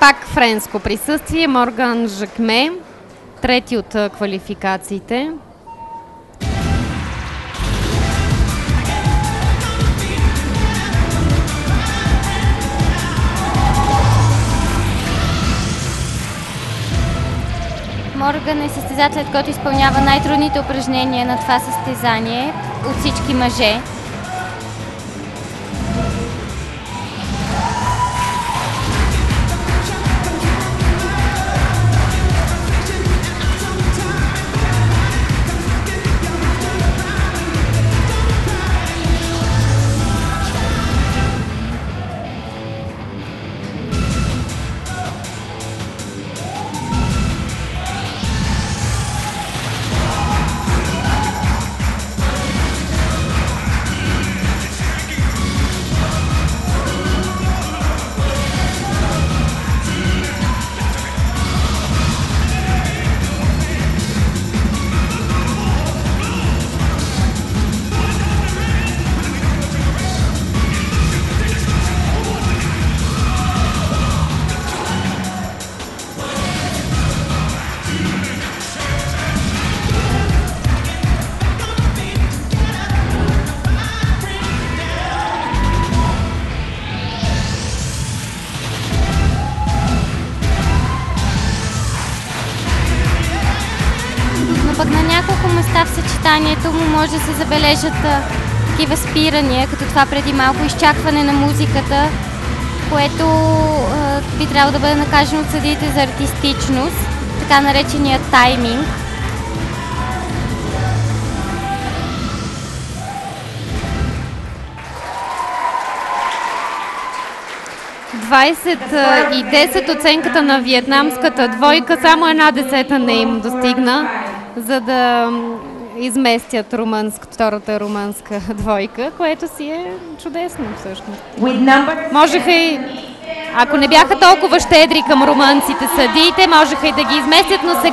Пак френско присъствие. Морган Жакме, трети от квалификациите. Морган е състезателят, който изпълнява най-трудните упражнения на това състезание от всички мъже. Пък на няколко места в съчетанието му може да се забележат такива спирания, като това преди малко изчакване на музиката, което би трябвало да бъде накажено от съдиите за артистичност, така наречения тайминг. И 10 оценката на виетнамската двойка, само 1/10 не им достигна, за да изместят втората румънска двойка, което си е чудесно всъщност. Можеха и, ако не бяха толкова щедри към румънците съдиите, можеха и да ги изместят, но сега